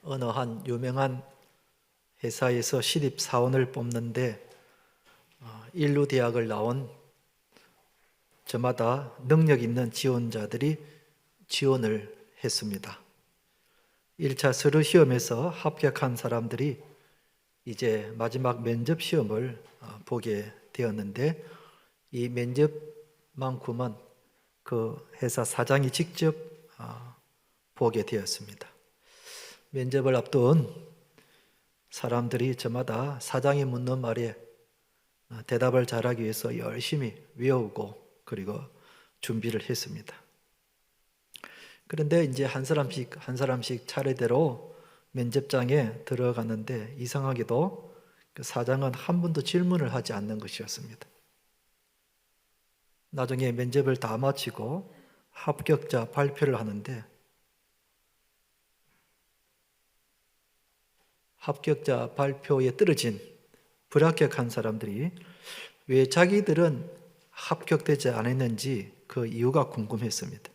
어느 한 유명한 회사에서 신입사원을 뽑는데 인류대학을 나온 저마다 능력 있는 지원자들이 지원을 했습니다. 1차 서류 시험에서 합격한 사람들이 이제 마지막 면접 시험을 보게 되었는데, 이 면접만큼은 그 회사 사장이 직접 보게 되었습니다. 면접을 앞둔 사람들이 저마다 사장이 묻는 말에 대답을 잘하기 위해서 열심히 외우고 그리고 준비를 했습니다. 그런데 이제 한 사람씩 차례대로 면접장에 들어갔는데, 이상하게도 그 사장은 한 번도 질문을 하지 않는 것이었습니다. 나중에 면접을 다 마치고 합격자 발표를 하는데, 합격자 발표에 떨어진 불합격한 사람들이 왜 자기들은 합격되지 않았는지 그 이유가 궁금했습니다.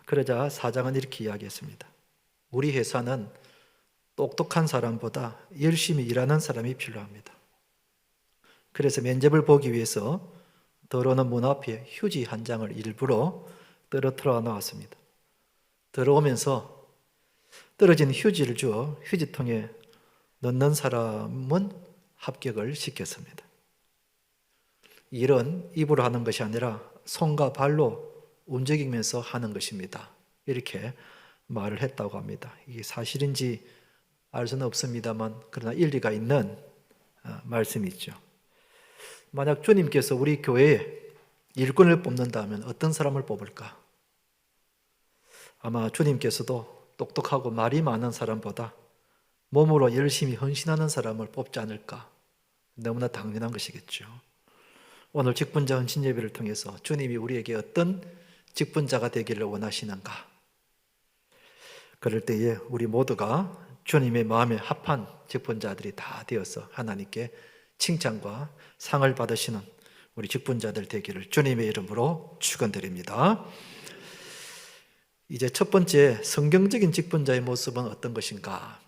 그러자 사장은 이렇게 이야기했습니다. 우리 회사는 똑똑한 사람보다 열심히 일하는 사람이 필요합니다. 그래서 면접을 보기 위해서 들어오는 문 앞에 휴지 한 장을 일부러 떨어뜨려 놓았습니다. 들어오면서 떨어진 휴지를 주어 휴지통에 넣는 사람은 합격을 시켰습니다. 일은 입으로 하는 것이 아니라 손과 발로 움직이면서 하는 것입니다. 이렇게 말을 했다고 합니다. 이게 사실인지 알 수는 없습니다만, 그러나 일리가 있는 말씀이죠. 만약 주님께서 우리 교회에 일꾼을 뽑는다면 어떤 사람을 뽑을까? 아마 주님께서도 똑똑하고 말이 많은 사람보다 몸으로 열심히 헌신하는 사람을 뽑지 않을까? 너무나 당연한 것이겠죠. 오늘 직분자 헌신 예배를 통해서 주님이 우리에게 어떤 직분자가 되기를 원하시는가? 그럴 때에 우리 모두가 주님의 마음에 합한 직분자들이 다 되어서 하나님께 칭찬과 상을 받으시는 우리 직분자들 되기를 주님의 이름으로 축원드립니다. 이제 첫 번째, 성경적인 직분자의 모습은 어떤 것인가?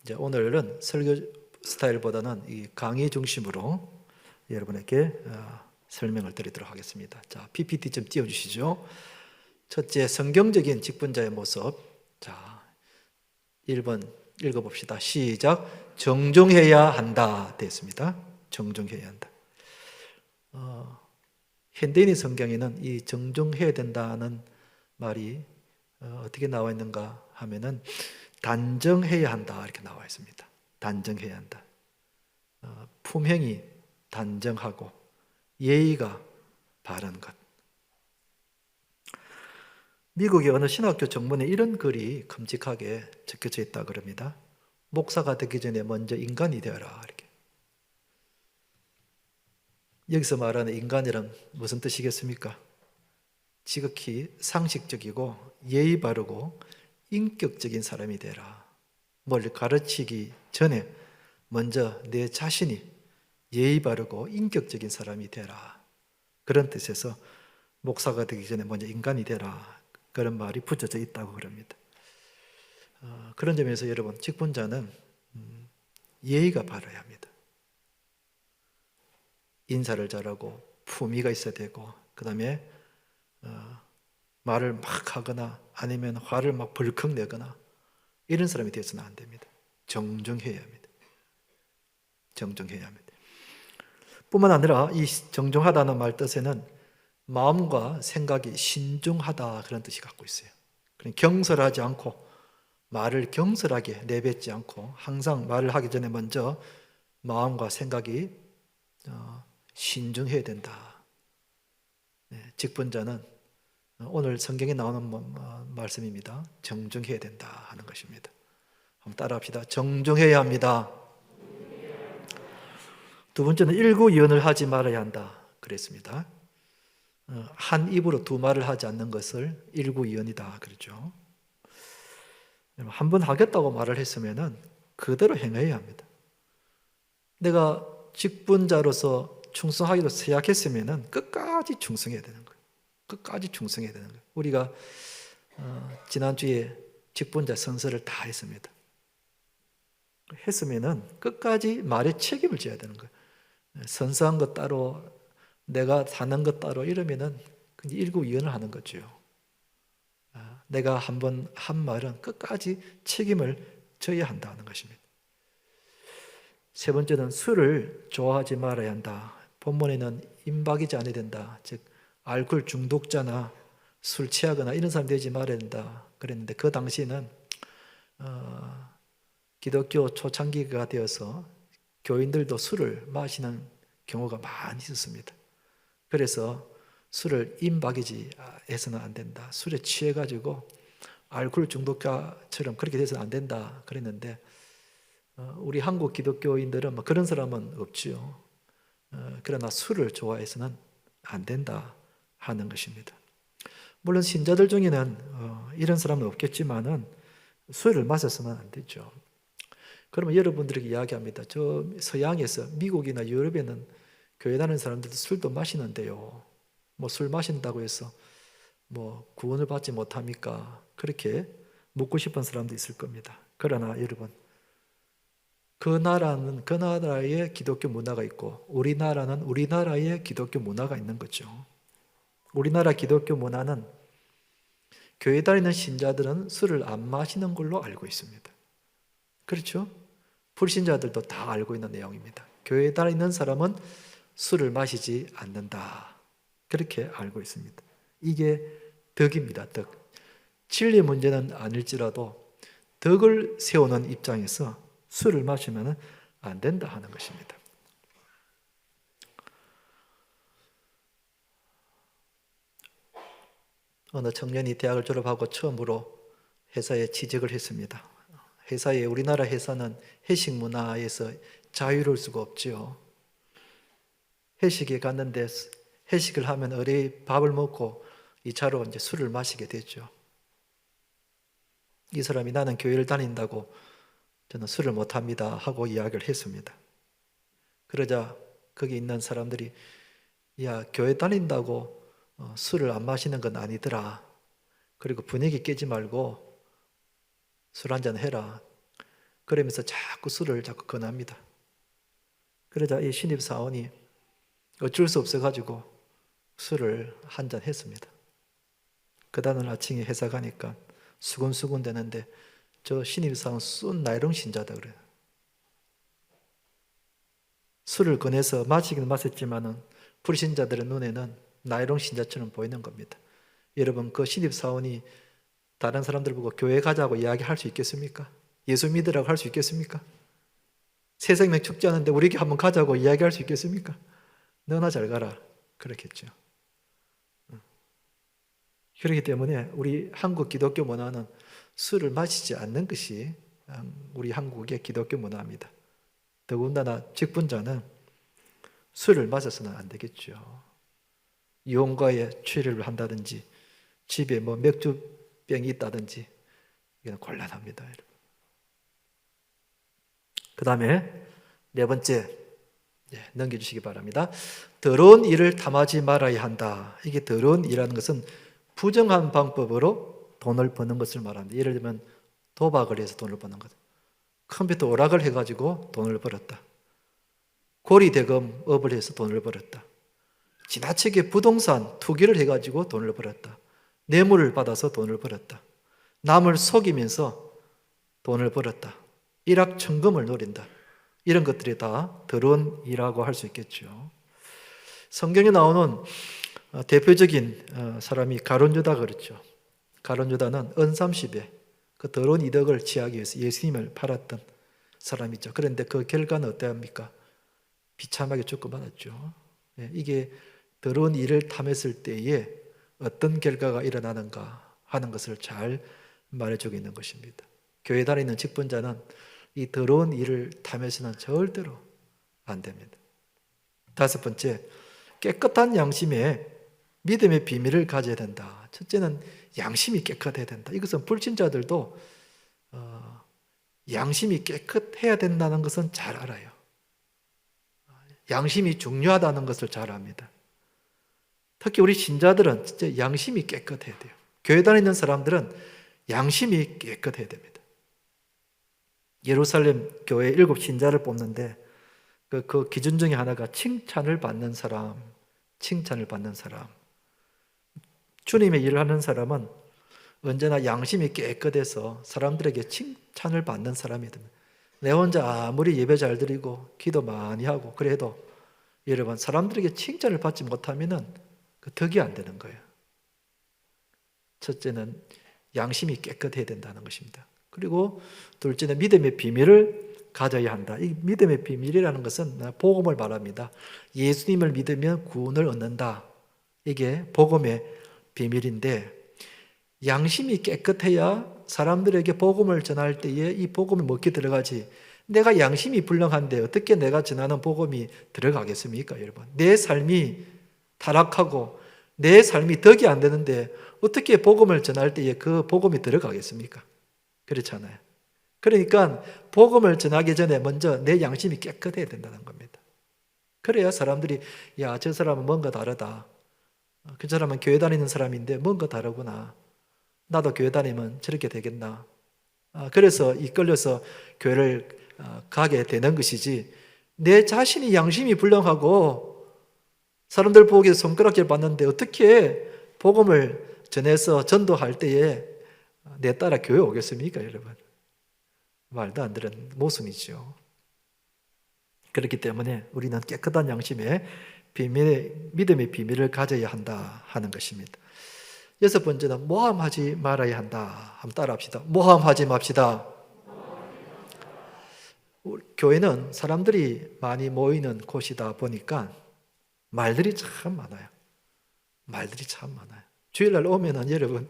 이제 오늘은 설교 스타일보다는 이 강의 중심으로 여러분에게 설명을 드리도록 하겠습니다. 자, PPT 좀 띄워주시죠. 첫째, 성경적인 직분자의 모습. 자, 1번 읽어봅시다. 시작. 정중해야 한다 되었습니다. 정중해야 한다. 현대인의 성경에는 이 정중해야 된다는 말이 어떻게 나와 있는가 하면은 단정해야 한다 이렇게 나와 있습니다. 단정해야 한다. 품행이 단정하고 예의가 바른 것. 미국의 어느 신학교 정문에 이런 글이 큼직하게 적혀져 있다 그럽니다. 목사가 되기 전에 먼저 인간이 되어라 이렇게. 여기서 말하는 인간이란 무슨 뜻이겠습니까? 지극히 상식적이고 예의 바르고 인격적인 사람이 되라. 뭘 가르치기 전에 먼저 내 자신이 예의 바르고 인격적인 사람이 되라. 그런 뜻에서 목사가 되기 전에 먼저 인간이 되라. 그런 말이 붙여져 있다고 그럽니다. 그런 점에서 여러분, 직분자는 예의가 바라야 합니다. 인사를 잘하고 품위가 있어야 되고, 그 다음에 말을 막 하거나 아니면 화를 막 벌컥 내거나 이런 사람이 되어서는 안 됩니다. 정중해야 합니다. 정중해야 합니다. 뿐만 아니라 이 정중하다는 말 뜻에는 마음과 생각이 신중하다 그런 뜻이 갖고 있어요. 경솔하지 않고 말을 경솔하게 내뱉지 않고 항상 말을 하기 전에 먼저 마음과 생각이 신중해야 된다. 직분자는 오늘 성경에 나오는 말씀입니다. 정중해야 된다 하는 것입니다. 한번 따라합시다. 정중해야 합니다. 두 번째는 일구이언을 하지 말아야 한다 그랬습니다. 한 입으로 두 말을 하지 않는 것을 일구이언이다 그랬죠. 한 번 하겠다고 말을 했으면 그대로 행해야 합니다. 내가 직분자로서 충성하기로 생각했으면 끝까지 충성해야 되는 거예요. 끝까지 충성해야 되는 거예요. 우리가 지난주에 직분자 선서를 다 했습니다. 했으면은 끝까지 말에 책임을 져야 되는 거예요. 선서한 것 따로, 내가 사는 것 따로 이러면은 일구이연을 하는 거죠. 내가 한번 한 말은 끝까지 책임을 져야 한다는 것입니다. 세 번째는 술을 좋아하지 말아야 한다. 본문에는 임박이지 않아야 된다. 즉 알코올 중독자나 술 취하거나 이런 사람 되지 말아야 된다 그랬는데, 그 당시에는 기독교 초창기가 되어서 교인들도 술을 마시는 경우가 많이 있었습니다. 그래서 술을 임박이지 해서는 안 된다. 술에 취해가지고 알코올 중독자처럼 그렇게 돼서는 안 된다 그랬는데, 우리 한국 기독교인들은 그런 사람은 없지요. 그러나 술을 좋아해서는 안 된다 하는 것입니다. 물론 신자들 중에는 이런 사람은 없겠지만은 술을 마셔서는 안 되죠. 그러면 여러분들에게 이야기합니다. 저 서양에서, 미국이나 유럽에는 교회 다니는 사람들도 술도 마시는데요. 뭐 술 마신다고 해서 뭐 구원을 받지 못합니까? 그렇게 묻고 싶은 사람도 있을 겁니다. 그러나 여러분, 그 나라는 그 나라의 기독교 문화가 있고 우리나라는 우리나라의 기독교 문화가 있는 거죠. 우리나라 기독교 문화는 교회 다니는 신자들은 술을 안 마시는 걸로 알고 있습니다. 그렇죠? 불신자들도 다 알고 있는 내용입니다. 교회 다니는 사람은 술을 마시지 않는다. 그렇게 알고 있습니다. 이게 덕입니다. 덕. 진리 문제는 아닐지라도 덕을 세우는 입장에서 술을 마시면 안 된다 하는 것입니다. 어느 청년이 대학을 졸업하고 처음으로 회사에 취직을 했습니다. 우리나라 회사는 회식 문화에서 자유로울 수가 없지요. 회식에 갔는데 회식을 하면 의뢰 밥을 먹고 2차로 이제 술을 마시게 되죠. 이 사람이 나는 교회를 다닌다고 저는 술을 못합니다 하고 이야기를 했습니다. 그러자 거기 있는 사람들이, 야, 교회 다닌다고 술을 안 마시는 건 아니더라. 그리고 분위기 깨지 말고 술 한잔 해라. 그러면서 자꾸 술을 자꾸 권합니다. 그러자 이 신입사원이 어쩔 수 없어가지고 술을 한잔 했습니다. 그 다음날 아침에 회사 가니까 수근수근 되는데 저 신입사원 쏜 나이롱 신자다 그래요. 술을 권해서 마시긴 마셨지만은 불신자들의 눈에는 나이롱 신자처럼 보이는 겁니다. 여러분, 그 신입사원이 다른 사람들 보고 교회 가자고 이야기할 수 있겠습니까? 예수 믿으라고 할 수 있겠습니까? 새 생명 축제하는데 우리에게 한번 가자고 이야기할 수 있겠습니까? 너나 잘 가라 그렇겠죠. 그렇기 때문에 우리 한국 기독교 문화는 술을 마시지 않는 것이 우리 한국의 기독교 문화입니다. 더군다나 직분자는 술을 마셔서는 안 되겠죠. 이혼과에 취를 한다든지 집에 뭐 맥주병이 있다든지 이건 곤란합니다. 그 다음에 네 번째, 넘겨주시기 바랍니다. 더러운 일을 탐하지 말아야 한다. 이게 더러운 일이라는 것은 부정한 방법으로 돈을 버는 것을 말합니다. 예를 들면 도박을 해서 돈을 버는 것, 컴퓨터 오락을 해가지고 돈을 벌었다, 고리대금업을 해서 돈을 벌었다, 지나치게 부동산 투기를 해가지고 돈을 벌었다, 뇌물을 받아서 돈을 벌었다, 남을 속이면서 돈을 벌었다, 일확천금을 노린다. 이런 것들이 다 더러운 일이라고 할 수 있겠죠. 성경에 나오는 대표적인 사람이 가룟 유다가 그렇죠. 가룟 유다는 은삼십에 그 더러운 이덕을 취하기 위해서 예수님을 팔았던 사람이죠. 그런데 그 결과는 어떠합니까? 비참하게 죽고 말았죠. 이게 더러운 일을 탐했을 때에 어떤 결과가 일어나는가 하는 것을 잘 말해주고 있는 것입니다. 교회 다니는 직분자는 이 더러운 일을 탐해서는 절대로 안 됩니다. 다섯 번째, 깨끗한 양심에 믿음의 비밀을 가져야 된다. 첫째는 양심이 깨끗해야 된다. 이것은 불신자들도 양심이 깨끗해야 된다는 것은 잘 알아요. 양심이 중요하다는 것을 잘 압니다. 특히 우리 신자들은 진짜 양심이 깨끗해야 돼요. 교회 다니는 사람들은 양심이 깨끗해야 됩니다. 예루살렘 교회 7 신자를 뽑는데 그 기준 중에 하나가 칭찬을 받는 사람, 칭찬을 받는 사람. 주님의 일을 하는 사람은 언제나 양심이 깨끗해서 사람들에게 칭찬을 받는 사람이 됩니다. 내 혼자 아무리 예배 잘 드리고 기도 많이 하고 그래도 여러분 사람들에게 칭찬을 받지 못하면은 그 덕이 안 되는 거예요. 첫째는 양심이 깨끗해야 된다는 것입니다. 그리고 둘째는 믿음의 비밀을 가져야 한다. 이 믿음의 비밀이라는 것은 복음을 말합니다. 예수님을 믿으면 구원을 얻는다. 이게 복음의 비밀인데 양심이 깨끗해야 사람들에게 복음을 전할 때에 이 복음이 먹혀 들어가지. 내가 양심이 불량한데 어떻게 내가 전하는 복음이 들어가겠습니까, 여러분? 내 삶이 타락하고 내 삶이 덕이 안 되는데 어떻게 복음을 전할 때에 그 복음이 들어가겠습니까? 그렇잖아요. 그러니까 복음을 전하기 전에 먼저 내 양심이 깨끗해야 된다는 겁니다. 그래야 사람들이 야, 저 사람은 뭔가 다르다. 그 사람은 교회 다니는 사람인데 뭔가 다르구나. 나도 교회 다니면 저렇게 되겠나. 그래서 이끌려서 교회를 가게 되는 것이지 내 자신이 양심이 불량하고 사람들 보기에 손가락질 받는데 어떻게 복음을 전해서 전도할 때에 내 따라 교회 오겠습니까, 여러분? 말도 안 되는 모순이죠. 그렇기 때문에 우리는 깨끗한 양심의 믿음의 비밀을 가져야 한다 하는 것입니다. 6번째는 모함하지 말아야 한다. 한번 따라합시다. 모함하지 맙시다. 교회는 사람들이 많이 모이는 곳이다 보니까 말들이 참 많아요. 말들이 참 많아요. 주일날 오면은 여러분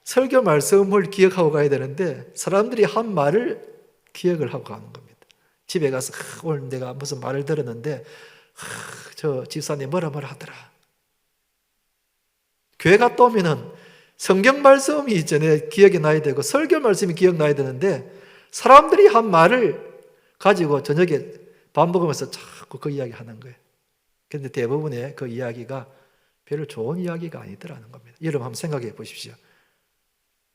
설교 말씀을 기억하고 가야 되는데 사람들이 한 말을 기억을 하고 가는 겁니다. 집에 가서 오늘 내가 무슨 말을 들었는데 저 집사님 뭐라 하더라. 교회 갔다 오면은 성경 말씀이 전에 기억이 나야 되고 설교 말씀이 기억나야 되는데 사람들이 한 말을 가지고 저녁에 밥 먹으면서 자꾸 그 이야기 하는 거예요. 그런데 대부분의 그 이야기가 별로 좋은 이야기가 아니더라는 겁니다. 여러분 한번 생각해 보십시오.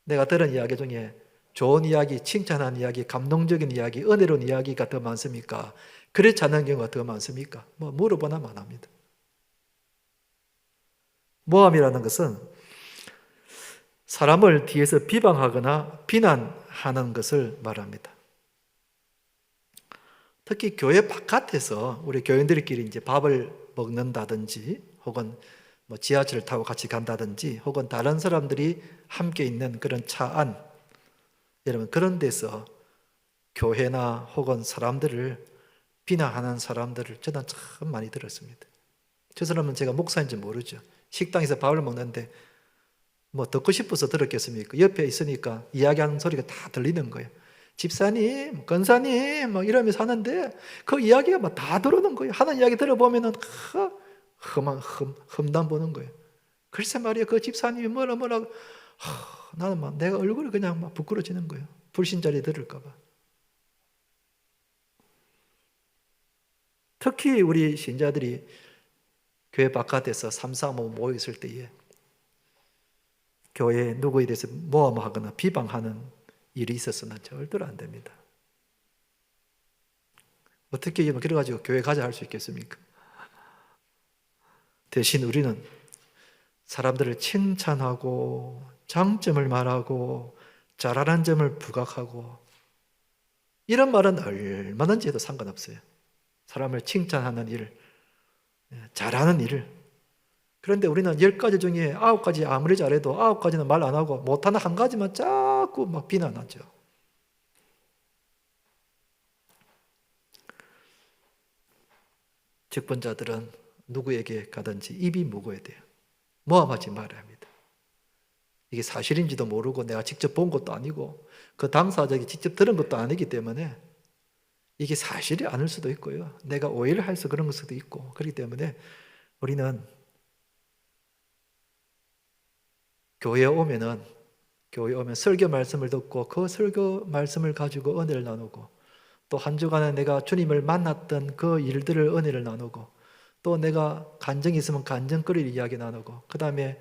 내가 들은 이야기 중에 좋은 이야기, 칭찬한 이야기, 감동적인 이야기, 은혜로운 이야기가 더 많습니까? 그렇지 않은 경우가 더 많습니까? 물어보나만 합니다. 모함이라는 것은 사람을 뒤에서 비방하거나 비난하는 것을 말합니다. 특히 교회 바깥에서 우리 교인들끼리 이제 밥을 먹는다든지 혹은 지하철을 타고 같이 간다든지 혹은 다른 사람들이 함께 있는 그런 차 안, 여러분 그런 데서 교회나 혹은 사람들을 비난하는 사람들을 저는 참 많이 들었습니다. 저 사람은 제가 목사인지 모르죠. 식당에서 밥을 먹는데 듣고 싶어서 들었겠습니까? 옆에 있으니까 이야기하는 소리가 다 들리는 거예요. 집사님, 권사님 이러면서 하는데 그 이야기가 다 들어오는 거예요. 하는 이야기 들어보면은 험담 보는 거예요. 글쎄 말이야, 그 집사님이 뭐라 나는 내가 얼굴이 그냥 부끄러지는 거예요. 불신자리 들을까봐. 특히 우리 신자들이 교회 바깥에서 3-4-5 모여 있을 때에 교회 누구에 대해서 모함하거나 비방하는 일이 있어서는 절대로 안 됩니다. 어떻게 그래가지고 교회 가자 할 수 있겠습니까? 대신 우리는 사람들을 칭찬하고 장점을 말하고 잘하는 점을 부각하고 이런 말은 얼마든지 해도 상관없어요. 사람을 칭찬하는 일, 잘하는 일을. 그런데 우리는 10가지 중에 9가지 아무리 잘해도 9가지는 말 안 하고 못하는 한 가지만 자꾸 비난하죠. 직분자들은 누구에게 가든지 입이 무거워야 돼요. 모함하지 말아야 합니다. 이게 사실인지도 모르고 내가 직접 본 것도 아니고 그 당사자에게 직접 들은 것도 아니기 때문에 이게 사실이 아닐 수도 있고요. 내가 오해를 해서 그런 걸 수도 있고 그렇기 때문에 우리는 교회에 오면 설교 말씀을 듣고 그 설교 말씀을 가지고 은혜를 나누고 또 한 주간에 내가 주님을 만났던 그 일들을 은혜를 나누고 또 내가 간증이 있으면 간증거리를 이야기 나누고 그 다음에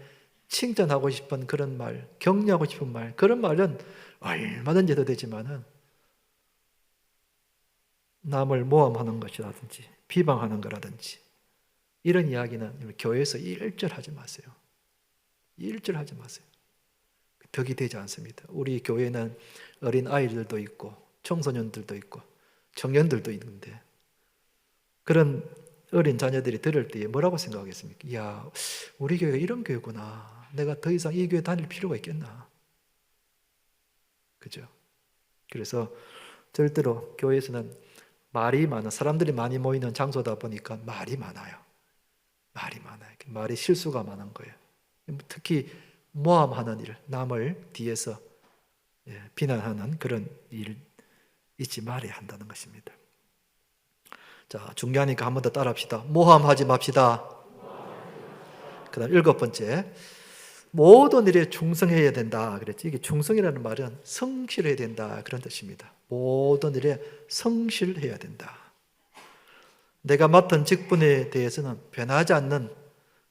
칭찬하고 싶은 그런 말, 격려하고 싶은 말, 그런 말은 얼마든지 해도 되지만은 남을 모함하는 것이라든지 비방하는 거라든지 이런 이야기는 교회에서 일절하지 마세요. 일절하지 마세요. 덕이 되지 않습니다. 우리 교회는 어린 아이들도 있고 청소년들도 있고 청년들도 있는데 그런 어린 자녀들이 들을 때에 뭐라고 생각하겠습니까? 이야, 우리 교회가 이런 교회구나. 내가 더 이상 이 교회 다닐 필요가 있겠나? 그죠? 그래서 절대로 교회에서는 말이 많아. 사람들이 많이 모이는 장소다 보니까 말이 많아요. 말이 많아요. 말이 실수가 많은 거예요. 특히 모함하는 일, 남을 뒤에서 비난하는 그런 일 잊지 말아야 한다는 것입니다. 자, 중요하니까 한 번 더 따라합시다. 모함하지 맙시다. 그 다음 7번째, 모든 일에 충성해야 된다 그랬지. 이게 충성이라는 말은 성실해야 된다 그런 뜻입니다. 모든 일에 성실해야 된다. 내가 맡은 직분에 대해서는 변하지 않는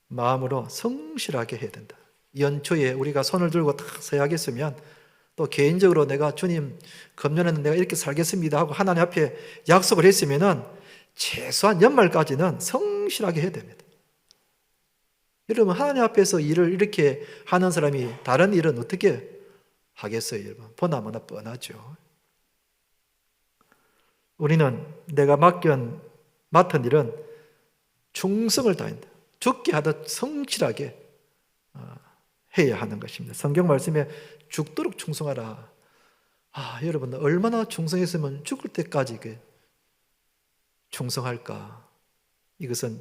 마음으로 성실하게 해야 된다. 연초에 우리가 손을 들고 딱 서야겠으면 또 개인적으로 내가 주님 금년에는 내가 이렇게 살겠습니다 하고 하나님 앞에 약속을 했으면은 최소한 연말까지는 성실하게 해야 됩니다. 여러분, 하나님 앞에서 일을 이렇게 하는 사람이 다른 일은 어떻게 하겠어요, 여러분? 보나마나 뻔하죠. 우리는 내가 맡은 일은 충성을 다한다. 죽게 하듯 성실하게 해야 하는 것입니다. 성경 말씀에 죽도록 충성하라. 여러분, 얼마나 충성했으면 죽을 때까지 충성할까? 이것은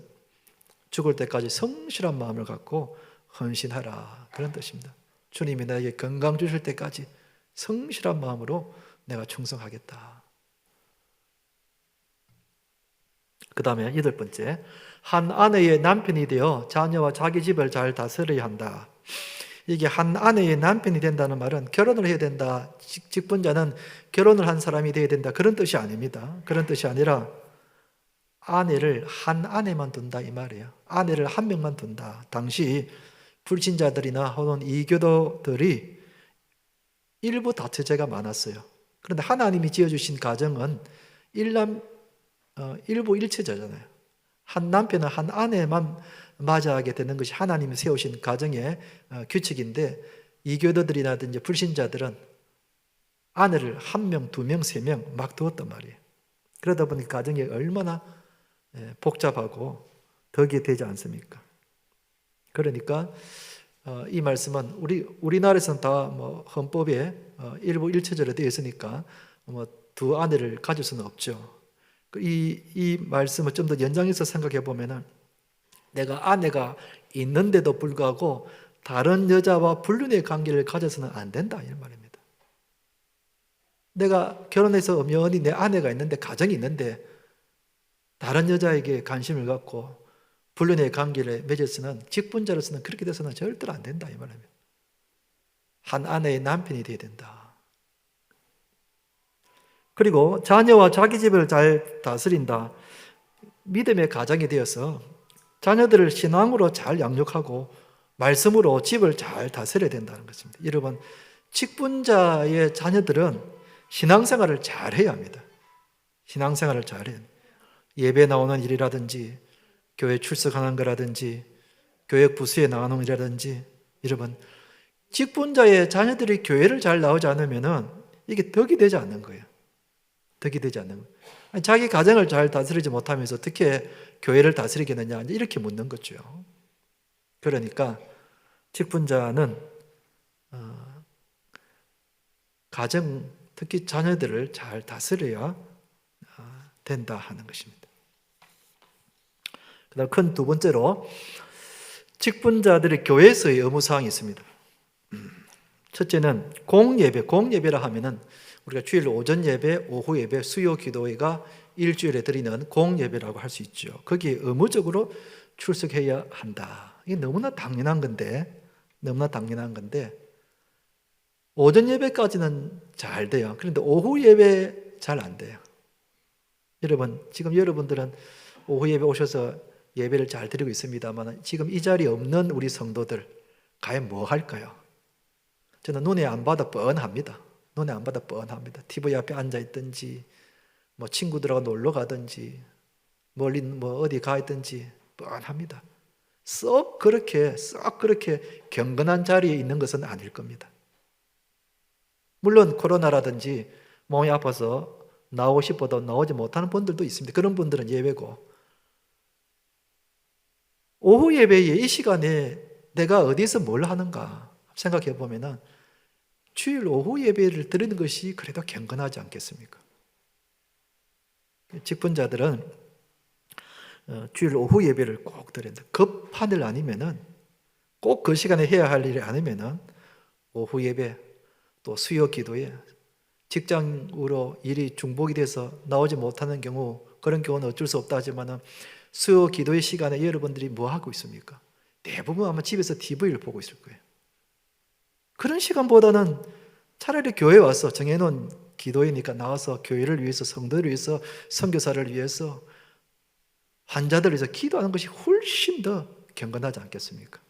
죽을 때까지 성실한 마음을 갖고 헌신하라 그런 뜻입니다. 주님이 나에게 건강 주실 때까지 성실한 마음으로 내가 충성하겠다. 그 다음에 8번째, 한 아내의 남편이 되어 자녀와 자기 집을 잘 다스려야 한다. 이게 한 아내의 남편이 된다는 말은 결혼을 해야 된다, 직분자는 결혼을 한 사람이 되어야 된다 그런 뜻이 아닙니다. 그런 뜻이 아니라 아내를 한 아내만 둔다 이 말이에요. 아내를 한 명만 둔다. 당시 불신자들이나 혹은 이교도들이 일부 다처제가 많았어요. 그런데 하나님이 지어주신 가정은 일부 일체자잖아요. 한 남편은 한 아내만 맞이하게 되는 것이 하나님이 세우신 가정의 규칙인데, 이교도들이라든지 불신자들은 아내를 한 명, 두 명, 세 명 막 두었단 말이에요. 그러다 보니 가정이 얼마나 복잡하고 덕이 되지 않습니까? 그러니까 이 말씀은 우리나라에서는 다 헌법에 일부 일체제로 되어 있으니까 두 아내를 가질 수는 없죠. 이 말씀을 좀 더 연장해서 생각해 보면은 내가 아내가 있는데도 불구하고 다른 여자와 불륜의 관계를 가져서는 안 된다 이 말입니다. 내가 결혼해서 엄연히 내 아내가 있는데, 가정이 있는데 다른 여자에게 관심을 갖고 불륜의 관계를 맺어서는, 직분자로서는 그렇게 돼서는 절대로 안 된다 이 말입니다. 한 아내의 남편이 되어야 된다. 그리고 자녀와 자기 집을 잘 다스린다. 믿음의 가정이 되어서 자녀들을 신앙으로 잘 양육하고 말씀으로 집을 잘 다스려야 된다는 것입니다. 여러분, 직분자의 자녀들은 신앙생활을 잘 해야 합니다. 신앙생활을 잘 해야 합니다. 예배 나오는 일이라든지 교회 출석하는 거라든지 교회 부스에 나가는 일이라든지, 여러분, 직분자의 자녀들이 교회를 잘 나오지 않으면 이게 덕이 되지 않는 거예요. 덕이 되지 않는 거예요. 자기 가정을 잘 다스리지 못하면서 어떻게 교회를 다스리겠느냐 이렇게 묻는 거죠. 그러니까 직분자는 가정, 특히 자녀들을 잘 다스려야 된다 하는 것입니다. 그다음 큰 두 번째로 직분자들의 교회에서의 의무사항이 있습니다. 첫째는 공예배라 하면은 우리가 주일 오전 예배, 오후 예배, 수요 기도회가 일주일에 드리는 공예배라고 할 수 있죠. 거기에 의무적으로 출석해야 한다. 이게 너무나 당연한 건데 오전 예배까지는 잘 돼요. 그런데 오후 예배 잘 안 돼요. 여러분, 지금 여러분들은 오후 예배 오셔서 예배를 잘 드리고 있습니다만 지금 이 자리에 없는 우리 성도들, 과연 뭐 할까요? 저는 눈에 안 봐도 뻔합니다. 눈에 안 봐도 뻔합니다. TV 앞에 앉아 있든지, 뭐 친구들하고 놀러 가든지, 멀리 뭐 어디 가 있든지 뻔합니다. 썩 그렇게 경건한 자리에 있는 것은 아닐 겁니다. 물론 코로나라든지 몸이 아파서 나오고 싶어도 나오지 못하는 분들도 있습니다. 그런 분들은 예외고, 오후 예배에 이 시간에 내가 어디서 뭘 하는가 생각해 보면은 주일 오후 예배를 드리는 것이 그래도 경건하지 않겠습니까? 직분자들은 주일 오후 예배를 꼭 드린다. 급한 일 아니면은 꼭 그 시간에 해야 할 일이 아니면은 오후 예배 또 수요 기도에 직장으로 일이 중복이 돼서 나오지 못하는 경우, 그런 경우는 어쩔 수 없다 하지만은 수요 기도의 시간에 여러분들이 뭐 하고 있습니까? 대부분 아마 집에서 TV를 보고 있을 거예요. 그런 시간보다는 차라리 교회 와서 정해놓은 기도회니까 나와서 교회를 위해서, 성도를 위해서, 선교사를 위해서, 환자들을 위해서 기도하는 것이 훨씬 더 경건하지 않겠습니까?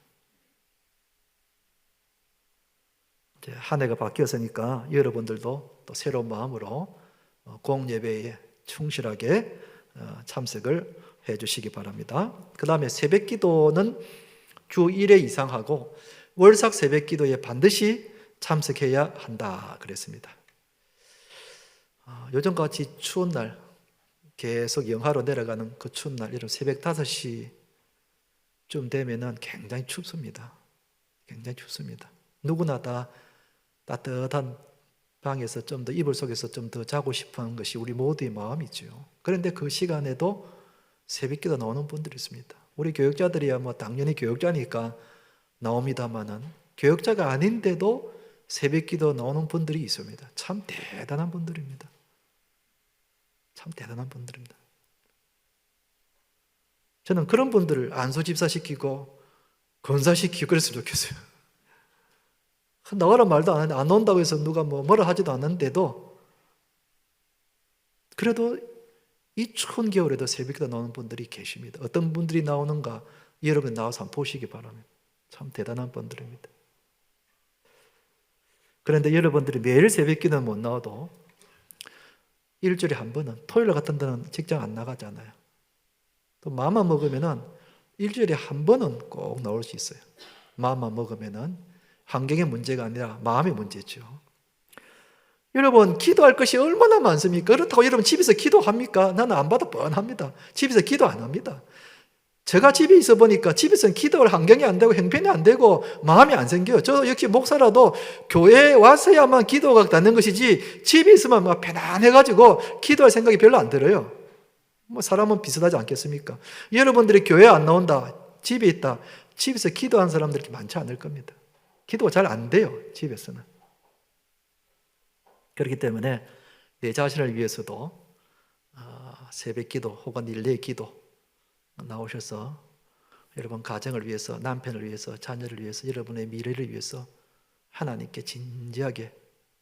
이제 한 해가 바뀌었으니까 여러분들도 또 새로운 마음으로 공예배에 충실하게 참석을 해 주시기 바랍니다. 그 다음에 새벽 기도는 주 1회 이상 하고 월삭 새벽 기도에 반드시 참석해야 한다 그랬습니다. 요즘같이 추운 날, 계속 영하로 내려가는 그 추운 날, 이런 새벽 5시쯤 되면은 굉장히 춥습니다. 굉장히 춥습니다. 누구나 다 따뜻한 방에서 좀 더, 이불 속에서 좀 더 자고 싶어 하는 것이 우리 모두의 마음이죠. 그런데 그 시간에도 새벽기도 나오는 분들이 있습니다. 우리 교육자들이야 뭐 당연히 교육자니까 나옵니다만은 교육자가 아닌데도 새벽기도 나오는 분들이 있습니다. 참 대단한 분들입니다. 참 대단한 분들입니다. 저는 그런 분들을 안수집사시키고 권사시키고 그랬으면 좋겠어요. 나와라 말도 안 하는데, 안 온다고 해서 누가 뭐라 하지도 않는데도, 그래도 이 추운 겨울에도 새벽기도 나오는 분들이 계십니다. 어떤 분들이 나오는가 여러분 나와서 한번 보시기 바랍니다. 참 대단한 분들입니다. 그런데 여러분들이 매일 새벽기도는 못 나와도 일주일에 한 번은, 토요일 같은 데는 직장 안 나가잖아요. 또 마음만 먹으면은 일주일에 한 번은 꼭 나올 수 있어요. 마음만 먹으면은. 환경의 문제가 아니라 마음의 문제죠. 여러분, 기도할 것이 얼마나 많습니까? 그렇다고 여러분 집에서 기도합니까? 나는 안 봐도 뻔합니다. 집에서 기도 안 합니다. 제가 집에 있어 보니까 집에서는 기도할 환경이 안 되고 형편이 안 되고 마음이 안 생겨요. 저 역시 목사라도 교회에 와서야만 기도가 닿는 것이지 집에 있으면 막 편안해가지고 기도할 생각이 별로 안 들어요. 뭐 사람은 비슷하지 않겠습니까? 여러분들이 교회 안 나온다, 집에 있다, 집에서 기도하는 사람들이 많지 않을 겁니다. 기도가 잘 안 돼요, 집에서는. 그렇기 때문에 내 자신을 위해서도 새벽 기도 혹은 일례 기도 나오셔서 여러분 가정을 위해서, 남편을 위해서, 자녀를 위해서, 여러분의 미래를 위해서 하나님께 진지하게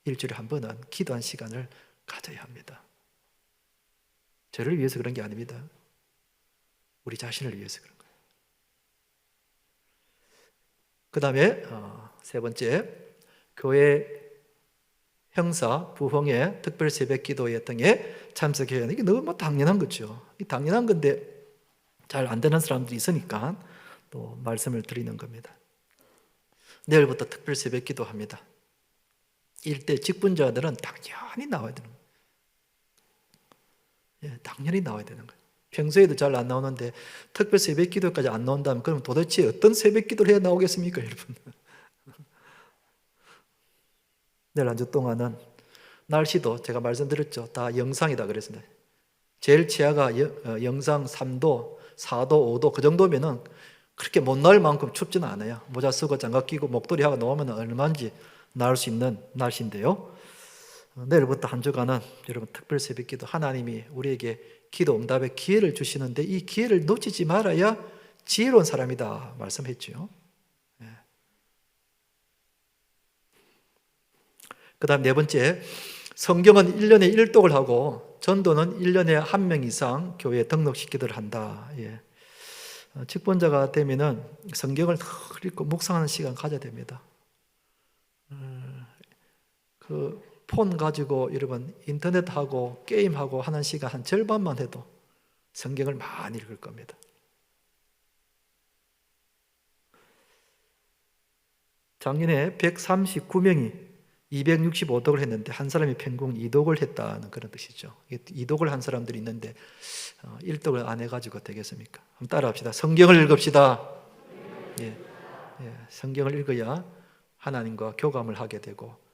일주일에 한 번은 기도한 시간을 가져야 합니다. 저를 위해서 그런 게 아닙니다. 우리 자신을 위해서 그런 거예요. 그 다음에 세 번째, 교회 형사, 부흥회, 특별 새벽 기도회 등에 참석해야 하는, 이게 너무 당연한 거죠. 이 당연한 건데 잘 안 되는 사람들이 있으니까 또 말씀을 드리는 겁니다. 내일부터 특별 새벽 기도합니다. 일대 직분자들은 당연히 나와야 되는 거예요. 예, 당연히 나와야 되는 거예요. 평소에도 잘 안 나오는데 특별 새벽 기도까지 안 나온다면 그럼 도대체 어떤 새벽 기도를 해야 나오겠습니까, 여러분? 내일 한 주 동안은 날씨도 제가 말씀드렸죠. 다 영상이다 그랬습니다. 제일 치아가 영상 3도, 4도, 5도 그 정도면은 그렇게 못 나올 만큼 춥지는 않아요. 모자 쓰고 장갑 끼고 목도리 하고 나오면 얼마인지 나을 수 있는 날씨인데요. 내일부터 한 주간은 여러분 특별 새벽기도, 하나님이 우리에게 기도 응답의 기회를 주시는데 이 기회를 놓치지 말아야 지혜로운 사람이다 말씀했죠. 그 다음 네 번째, 성경은 1년에 1독을 하고 전도는 1년에 1명 이상 교회에 등록시키도록 한다. 예. 직분자가 되면은 성경을 읽고 묵상하는 시간 가져야 됩니다. 그 폰 가지고 여러분 인터넷하고 게임하고 하는 시간 한 절반만 해도 성경을 많이 읽을 겁니다. 작년에 139명이 265독을 했는데 한 사람이 평균 2독을 했다는 그런 뜻이죠. 2독을 한 사람들이 있는데 1독을 안 해가지고 되겠습니까? 한번 따라합시다. 성경을 읽읍시다. 예, 성경을 읽어야 하나님과 교감을 하게 되고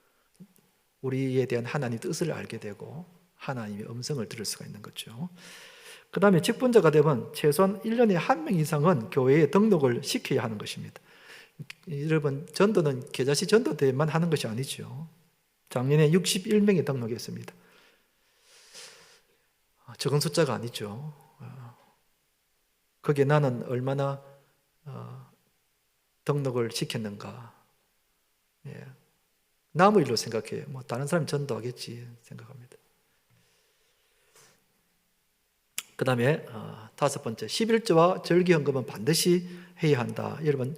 우리에 대한 하나님의 뜻을 알게 되고 하나님의 음성을 들을 수가 있는 거죠. 그 다음에 직분자가 되면 최소한 1년에 1명 이상은 교회에 등록을 시켜야 하는 것입니다. 여러분, 전도는 계좌시 전도 때만 하는 것이 아니죠. 작년에 61명이 등록했습니다. 적은 숫자가 아니죠. 거기에 나는 얼마나 등록을 시켰는가. 남의 일로 생각해요. 뭐 다른 사람이 전도하겠지 생각합니다. 그 다음에 5번째, 11조와 절기헌금은 반드시 해야 한다. 여러분,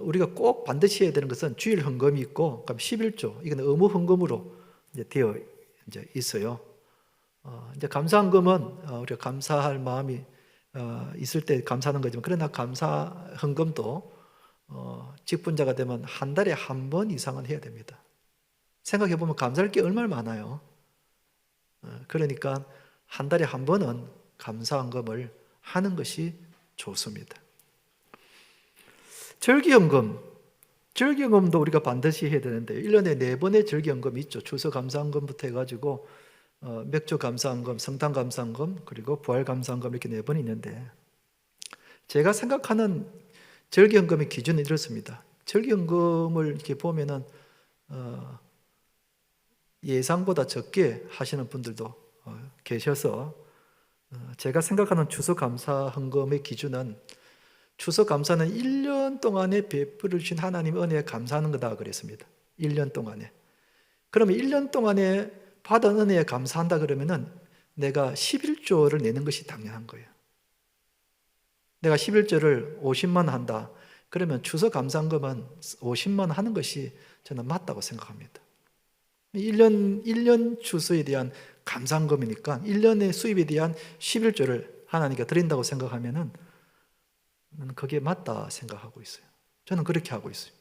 우리가 꼭 반드시 해야 되는 것은 주일 헌금이 있고, 그럼 11조, 이건 의무 헌금으로 이제 되어 이제 있어요. 이제 감사헌금은 우리가 감사할 마음이 있을 때 감사하는 거지만, 그러나 감사 헌금도 직분자가 되면 한 달에 한 번 이상은 해야 됩니다. 생각해 보면 감사할 게 얼마나 많아요. 그러니까 한 달에 한 번은 감사헌금을 하는 것이 좋습니다. 절기헌금도 우리가 반드시 해야 되는데 1년에 4번의 절기헌금이 있죠. 추수감사헌금부터 해가지고 맥주감사헌금, 성탄감사헌금, 그리고 부활감사헌금 이렇게 4번 있는데 제가 생각하는 절기헌금의 기준은 이렇습니다. 절기헌금을 이렇게 보면은 예상보다 적게 하시는 분들도 계셔서 제가 생각하는 추수감사헌금의 기준은 추수감사는 1년 동안에 베풀어 주신 하나님의 은혜에 감사하는 거다 그랬습니다. 1년 동안에. 그러면 1년 동안에 받은 은혜에 감사한다 그러면은 내가 11조를 내는 것이 당연한 거예요. 내가 11조를 50만 원 한다. 그러면 추수감사헌금은 50만 원 하는 것이 저는 맞다고 생각합니다. 1년 추수에 대한 감사헌금이니까 1년의 수입에 대한 11조를 하나님께 드린다고 생각하면은 저는 그게 맞다 생각하고 있어요. 저는 그렇게 하고 있어요.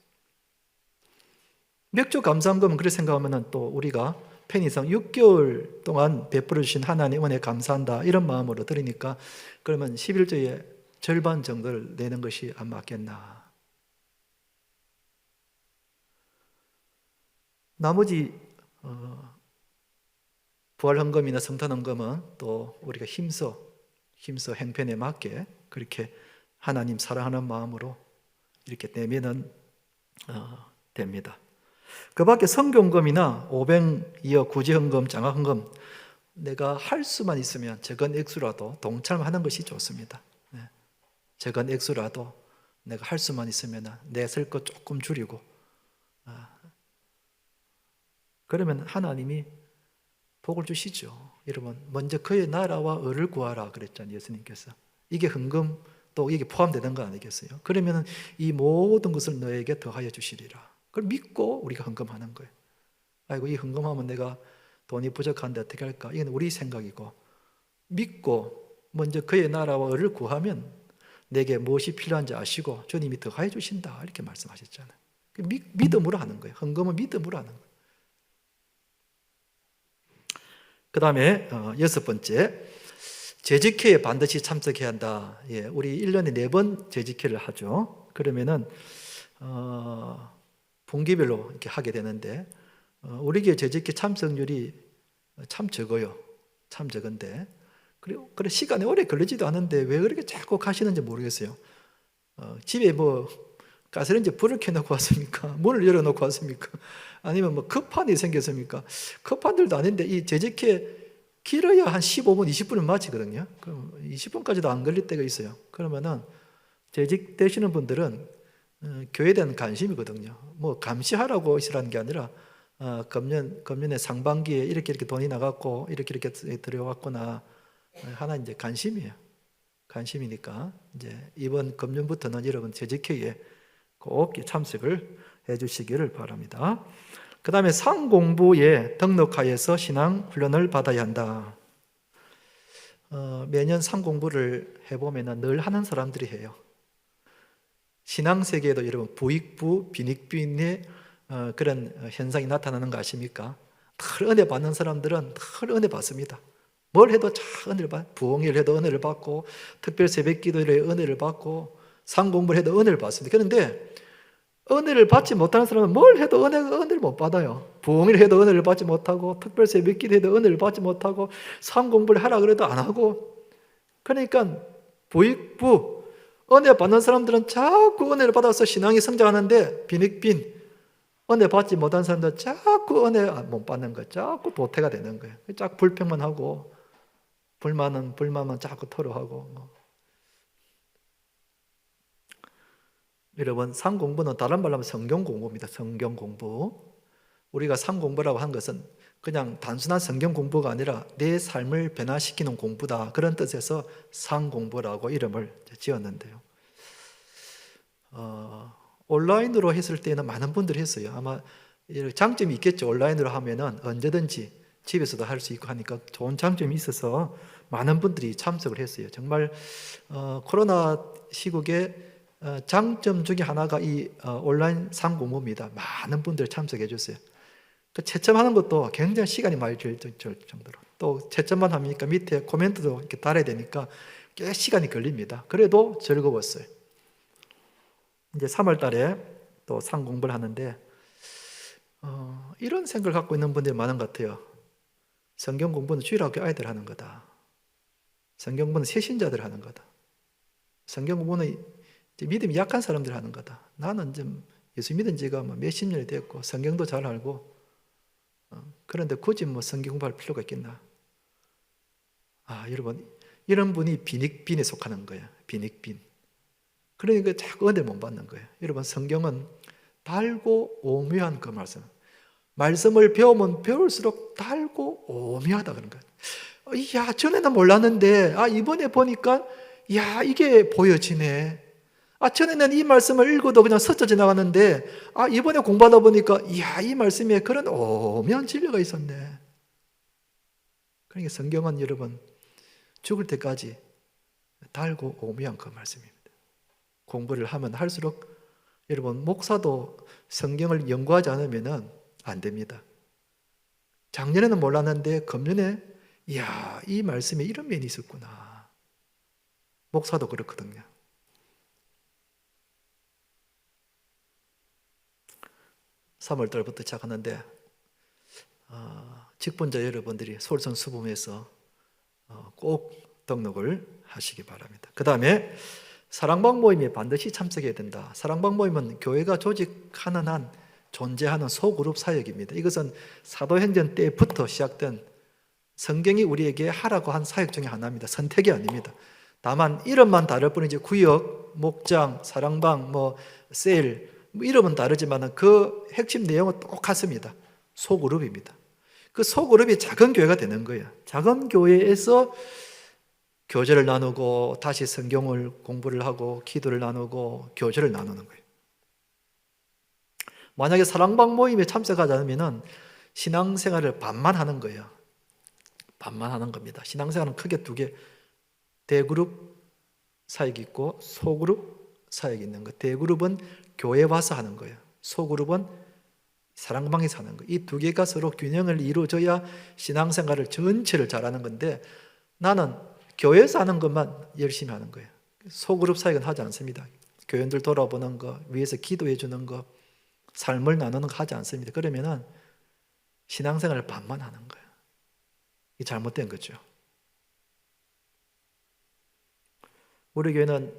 맥주 감사헌금은 그렇게 생각하면은 또 우리가 편의상 6개월 동안 베풀어 주신 하나님 은혜 감사한다 이런 마음으로 드리니까 그러면 11조의 절반 정도를 내는 것이 안 맞겠나. 나머지 부활헌금이나 성탄헌금은 또 우리가 힘써 행편에 맞게 그렇게 하나님 사랑하는 마음으로 이렇게 내면은 됩니다. 그 밖에 성교헌금이나 500이어 구제헌금, 장학헌금 내가 할 수만 있으면 적은 액수라도 동참하는 것이 좋습니다. 적은 액수라도 내가 할 수만 있으면 내 쓸 것 조금 줄이고 그러면 하나님이 복을 주시죠. 여러분, 먼저 그의 나라와 의를 구하라 그랬잖아요. 예수님께서. 이게 헌금 또 이게 포함되는 거 아니겠어요? 그러면 이 모든 것을 너에게 더하여 주시리라. 그걸 믿고 우리가 헌금하는 거예요. 아이고, 이 헌금하면 내가 돈이 부족한데 어떻게 할까? 이건 우리 생각이고 믿고 먼저 그의 나라와 의를 구하면 내게 무엇이 필요한지 아시고 주님이 더하여 주신다 이렇게 말씀하셨잖아요. 믿음으로 하는 거예요. 헌금은 믿음으로 하는 거예요. 그 다음에 6번째, 재직회에 반드시 참석해야 한다. 우리 1년에 4번 재직회를 하죠. 그러면은 분기별로 이렇게 하게 되는데 우리 교회 재직회 참석률이 참 적어요. 참 적은데 그리고 시간이 오래 걸리지도 않은데 왜 그렇게 자꾸 가시는지 모르겠어요. 집에 뭐 가스레인지 불을 켜놓고 왔습니까? 문을 열어놓고 왔습니까? 아니면 뭐 급한 일이 생겼습니까? 급한 일도 아닌데 이 재직회 길어야 한 15분, 20분은 마치거든요. 그럼 20분까지도 안 걸릴 때가 있어요. 그러면은 재직되시는 분들은 교회에 대한 관심이거든요. 뭐 감시하라고 있으라는 게 아니라 금년에 상반기에 이렇게 돈이 나갔고 이렇게 들어왔구나 하나 이제 관심이에요. 관심이니까 이제 이번 금년부터는 여러분 재직회의에 꼭 참석을 해주시기를 바랍니다. 그 다음에 상공부에 등록하여서 신앙 훈련을 받아야 한다. 매년 상공부를 해보면 늘 하는 사람들이 해요. 신앙세계에도 여러분 부익부, 빈익빈의 그런 현상이 나타나는 거 아십니까? 늘 은혜 받는 사람들은 늘 은혜 받습니다. 뭘 해도 잘 은혜를 받고, 부흥회를 해도 은혜를 받고, 특별 새벽 기도를 해도 은혜를 받고, 상공부를 해도 은혜를 받습니다. 그런데 은혜를 받지 못하는 사람은 뭘 해도 은혜를 못 받아요. 부흥회를 해도 은혜를 받지 못하고, 특별 새벽 기도 해도 은혜를 받지 못하고, 상공부를 하라 그래도 안 하고. 그러니까 부익부, 은혜 받는 사람들은 자꾸 은혜를 받아서 신앙이 성장하는데, 빈익빈, 은혜 받지 못한 사람들은 자꾸 은혜 못 받는 거예요. 자꾸 도태가 되는 거예요. 자꾸 불평만 하고, 불만만 자꾸 토로하고. 여러분, 상공부는 다른 말로 하면 성경 공부입니다. 성경 공부. 우리가 상공부라고 한 것은 그냥 단순한 성경 공부가 아니라 내 삶을 변화시키는 공부다. 그런 뜻에서 상공부라고 이름을 지었는데요. 온라인으로 했을 때는 많은 분들이 했어요. 아마 장점이 있겠죠. 온라인으로 하면은 언제든지 집에서도 할 수 있고 하니까 좋은 장점이 있어서 많은 분들이 참석을 했어요. 정말 코로나 시국에 장점 중에 하나가 이 온라인 상공부입니다. 많은 분들이 참석해 주세요. 그 채점하는 것도 굉장히 시간이 많이 들 정도로, 또 채점만 하니까 밑에 코멘트도 이렇게 달아야 되니까 꽤 시간이 걸립니다. 그래도 즐거웠어요. 이제 3월 달에 또 상공부를 하는데 이런 생각을 갖고 있는 분들이 많은 것 같아요. 성경 공부는 주일학교 아이들 하는 거다. 성경 공부는 새신자들 하는 거다. 성경 공부는 믿음이 약한 사람들 하는 거다. 나는 좀 예수 믿은 지가 몇십 년이 됐고 성경도 잘 알고 그런데 굳이 성경 공부할 필요가 있겠나? 여러분, 이런 분이 빈익빈에 속하는 거예요. 빈익빈. 그러니까 자꾸 은혜를 못 받는 거예요. 여러분, 성경은 달고 오묘한 그 말씀. 말씀을 배우면 배울수록 달고 오묘하다 그런 거예요. 야, 전에는 몰랐는데 이번에 보니까 이게 보여지네. 전에는 이 말씀을 읽어도 그냥 스쳐 지나갔는데 이번에 공부하다 보니까 이 말씀에 그런 오묘한 진리가 있었네. 그러니까 성경은 여러분 죽을 때까지 달고 오묘한 그 말씀입니다. 공부를 하면 할수록 여러분 목사도 성경을 연구하지 않으면 안 됩니다. 작년에는 몰랐는데 금년에 이 말씀에 이런 면이 있었구나. 목사도 그렇거든요. 3월 달부터 시작하는데 직분자 여러분들이 솔선수범해서 꼭 등록을 하시기 바랍니다. 그 다음에 사랑방 모임에 반드시 참석해야 된다. 사랑방 모임은 교회가 조직하는 한 존재하는 소그룹 사역입니다. 이것은 사도행전 때부터 시작된 성경이 우리에게 하라고 한 사역 중에 하나입니다. 선택이 아닙니다. 다만 이름만 다를 뿐이지 구역, 목장, 사랑방, 셀 이름은 다르지만 그 핵심 내용은 똑같습니다. 소그룹입니다. 그 소그룹이 작은 교회가 되는 거예요. 작은 교회에서 교제를 나누고 다시 성경을 공부를 하고 기도를 나누고 교제를 나누는 거예요. 만약에 사랑방 모임에 참석하지 않으면 신앙생활을 반만 하는 거예요. 반만 하는 겁니다. 신앙생활은 크게 두 개, 대그룹 사역이 있고 소그룹 사역이 있는 거. 대그룹은 교회 와서 하는 거예요. 소그룹은 사랑방에서 하는 거예요. 이 두 개가 서로 균형을 이루어줘야 신앙생활을 전체를 잘하는 건데 나는 교회에서 하는 것만 열심히 하는 거예요. 소그룹 사역은 하지 않습니다. 교인들 돌아보는 거, 위에서 기도해 주는 거, 삶을 나누는 거 하지 않습니다. 그러면은 신앙생활을 반만 하는 거예요. 이게 잘못된 거죠. 우리 교회는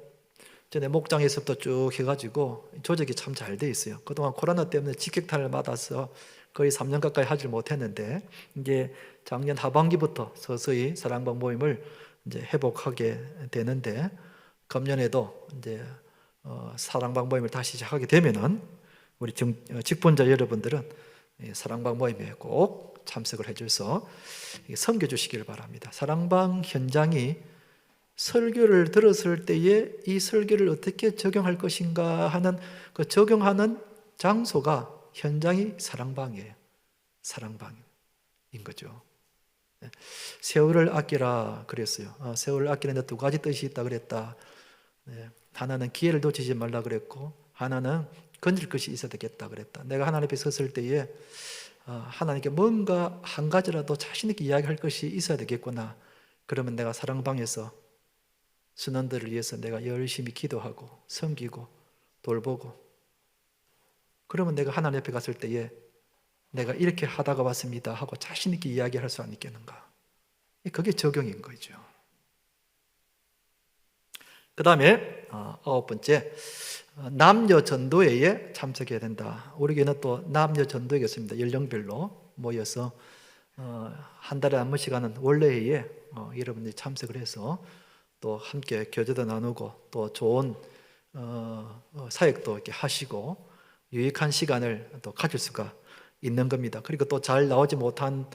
전에 목장에서부터 쭉 해가지고 조직이 참 잘 돼 있어요. 그동안 코로나 때문에 직격탄을 맞아서 거의 3년 가까이 하질 못했는데 이제 작년 하반기부터 서서히 사랑방 모임을 이제 회복하게 되는데 금년에도 이제 사랑방 모임을 다시 시작하게 되면은 우리 직분자 여러분들은 사랑방 모임에 꼭 참석을 해줘서 섬겨 주시기를 바랍니다. 사랑방 현장이 설교를 들었을 때에 이 설교를 어떻게 적용할 것인가 하는 그 적용하는 장소가 현장이 사랑방이에요. 사랑방인 거죠. 세월을 아끼라 그랬어요. 세월을 아끼는데 두 가지 뜻이 있다 그랬다. 하나는 기회를 놓치지 말라 그랬고, 하나는 건질 것이 있어야 되겠다 그랬다. 내가 하나님 앞에 섰을 때에 하나님께 뭔가 한 가지라도 자신 있게 이야기할 것이 있어야 되겠구나. 그러면 내가 사랑방에서 순원들을 위해서 내가 열심히 기도하고 섬기고 돌보고, 그러면 내가 하나님 앞에 갔을 때에 내가 이렇게 하다가 왔습니다 하고 자신 있게 이야기할 수 있겠는가. 그게 적용인 거죠. 그 다음에 9번째, 남녀 전도회에 참석해야 된다. 우리 교회는 또 남녀 전도회가 있습니다. 연령별로 모여서 한 달에 한 번씩 하는 원래회에 여러분들이 참석을 해서 또 함께 교제도 나누고 또 좋은 사역도 이렇게 하시고 유익한 시간을 또 가질 수가 있는 겁니다. 그리고 또 잘 나오지 못한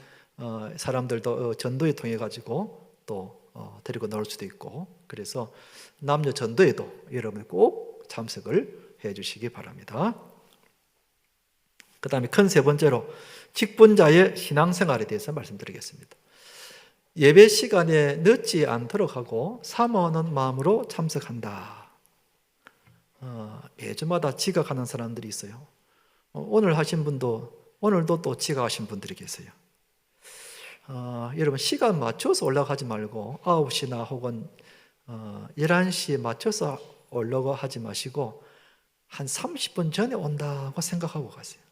사람들도 전도회 통해 가지고 또 데리고 나올 수도 있고, 그래서 남녀 전도회도 여러분 꼭 참석을 해 주시기 바랍니다. 그 다음에 큰 세 번째로 직분자의 신앙생활에 대해서 말씀드리겠습니다. 예배 시간에 늦지 않도록 하고 사모하는 마음으로 참석한다. 매주마다 지각하는 사람들이 있어요. 오늘 하신 분도 오늘도 또 지각하신 분들이 계세요. 여러분 시간 맞춰서 올라가지 말고 9시나 혹은 11시에 맞춰서 오려고 하지 마시고 한 30분 전에 온다고 생각하고 가세요.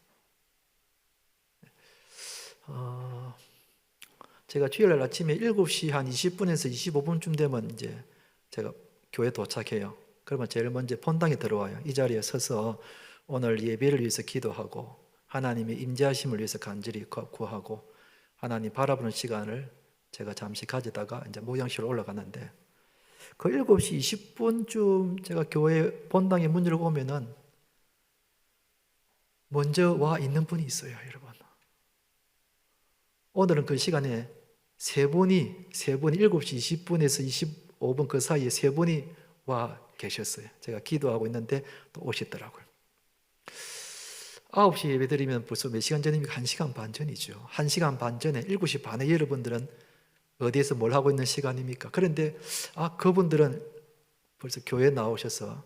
제가 주일날 아침에 7시 한 20분에서 25분쯤 되면 이제 제가 교회 도착해요. 그러면 제일 먼저 본당에 들어와요. 이 자리에 서서 오늘 예배를 위해서 기도하고 하나님의 임재하심을 위해서 간절히 구하고 하나님 바라보는 시간을 제가 잠시 가지다가 이제 모양실로 올라가는데, 그 7시 20분쯤 제가 교회 본당에 문 열고 오면은 먼저 와 있는 분이 있어요, 여러분. 오늘은 그 시간에 세 분이 7시 20분에서 25분 그 사이에 세 분이 와 계셨어요. 제가 기도하고 있는데 또 오시더라고요. 9시 예배 드리면 벌써 몇 시간 전입니까? 1시간 반 전이죠. 1시간 반 전에 7시 반에 여러분들은 어디에서 뭘 하고 있는 시간입니까? 그런데 그분들은 벌써 교회에 나오셔서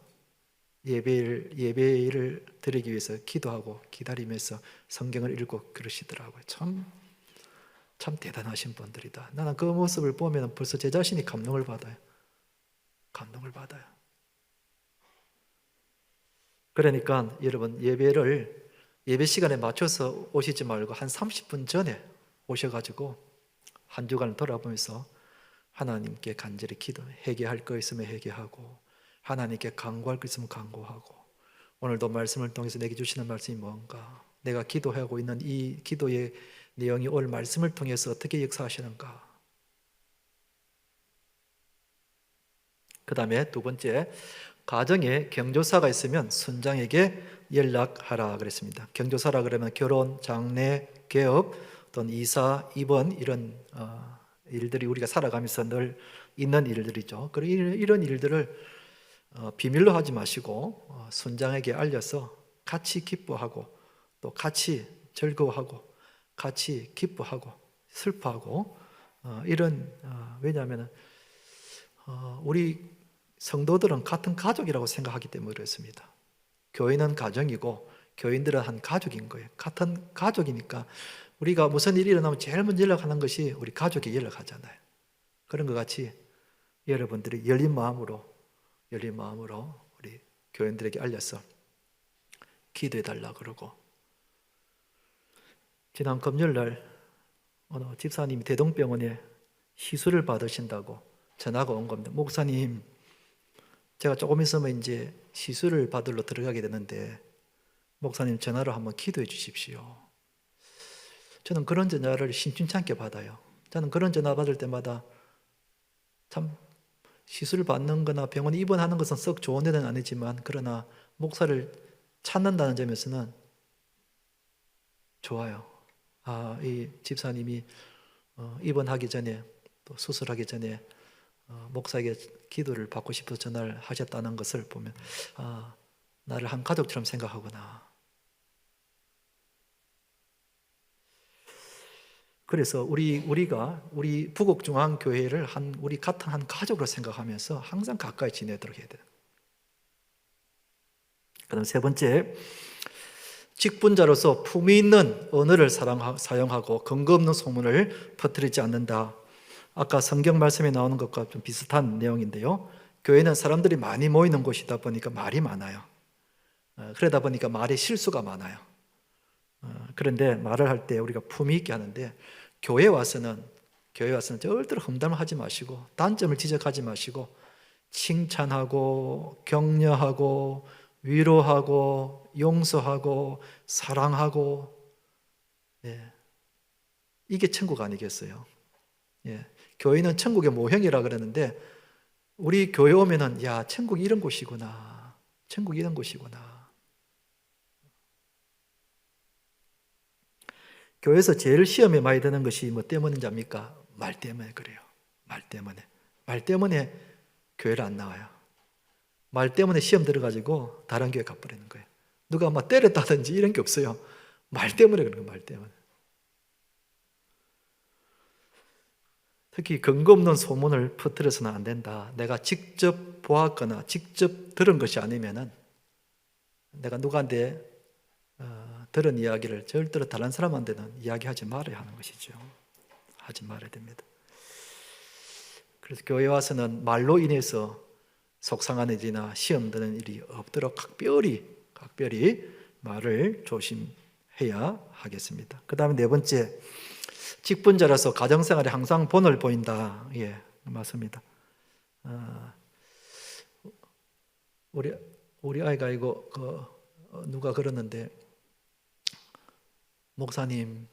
예배를 드리기 위해서 기도하고 기다리면서 성경을 읽고 그러시더라고요. 참 대단하신 분들이다. 나는 그 모습을 보면 벌써 제 자신이 감동을 받아요. 감동을 받아요. 그러니까 여러분 예배 시간에 맞춰서 오시지 말고 한 30분 전에 오셔가지고 한 주간을 돌아보면서 하나님께 간절히 회개할 거 있으면 회개하고 하나님께 간구할 거 있으면 간구하고, 오늘도 말씀을 통해서 내게 주시는 말씀이 뭔가, 내가 기도하고 있는 이 기도의 내용이 오늘 말씀을 통해서 어떻게 역사하시는가. 그 다음에 두 번째, 가정에 경조사가 있으면 순장에게 연락하라 그랬습니다. 경조사라 그러면 결혼, 장례, 개업 또는 이사, 입원 이런 일들이 우리가 살아가면서 늘 있는 일들이죠. 그리고 이런 일들을 비밀로 하지 마시고 순장에게 알려서 같이 기뻐하고 또 같이 즐거워하고 같이 기뻐하고 슬퍼하고 이런 왜냐하면 우리 성도들은 같은 가족이라고 생각하기 때문에 그렇습니다. 교회는 가정이고 교인들은 한 가족인 거예요. 같은 가족이니까 우리가 무슨 일이 일어나면 제일 먼저 연락하는 것이 우리 가족이 연락하잖아요. 그런 것 같이 여러분들이 열린 마음으로 우리 교인들에게 알려서 기도해달라 그러고, 지난 금요일날 어느 집사님이 대동병원에 시술을 받으신다고 전화가 온 겁니다. 목사님, 제가 조금 있으면 이제 시술을 받으러 들어가게 되는데 목사님 전화로 한번 기도해 주십시오. 저는 그런 전화를 심심치 않게 받아요. 저는 그런 전화 받을 때마다 참 시술을 받는 거나 병원에 입원하는 것은 썩 좋은 데는 아니지만 그러나 목사를 찾는다는 점에서는 좋아요. 이 집사님이 입원하기 전에 또 수술하기 전에 목사에게 기도를 받고 싶어서 전화를 하셨다는 것을 보면 나를 한 가족처럼 생각하구나. 그래서 우리가 우리 부곡중앙교회를 우리 같은 한 가족으로 생각하면서 항상 가까이 지내도록 해야 돼요. 그다음 세 번째, 직분자로서 품위 있는 언어를 사용하고 근거 없는 소문을 퍼뜨리지 않는다. 아까 성경 말씀에 나오는 것과 좀 비슷한 내용인데요. 교회는 사람들이 많이 모이는 곳이다 보니까 말이 많아요. 그러다 보니까 말에 실수가 많아요. 그런데 말을 할 때 우리가 품위 있게 하는데 교회에 와서는 절대로 험담을 하지 마시고 단점을 지적하지 마시고 칭찬하고 격려하고 위로하고 용서하고 사랑하고, 이게 천국 아니겠어요? 교회는 천국의 모형이라 그러는데 우리 교회 오면은 야, 천국이 이런 곳이구나. 천국이 이런 곳이구나. 교회에서 제일 시험에 많이 드는 것이 뭐 때문인지 압니까? 말 때문에 그래요. 말 때문에 교회를 안 나와요. 말 때문에 시험 들어가지고 다른 교회 가버리는 거예요. 누가 막 때렸다든지 이런 게 없어요. 말 때문에 그런 거예요. 말 때문에. 특히 근거 없는 소문을 퍼뜨려서는 안 된다. 내가 직접 보았거나 직접 들은 것이 아니면은 내가 누구한테 들은 이야기를 절대로 다른 사람한테는 이야기하지 말아야 하는 것이죠. 하지 말아야 됩니다. 그래서 교회 와서는 말로 인해서 속상한 일이나 시험 드는 일이 없도록 각별히 말을 조심해야 하겠습니다. 그 다음에 네 번째, 직분자라서 가정생활에 항상 본을 보인다. 맞습니다. 우리 아이가 이거 누가 그러는데, 목사님,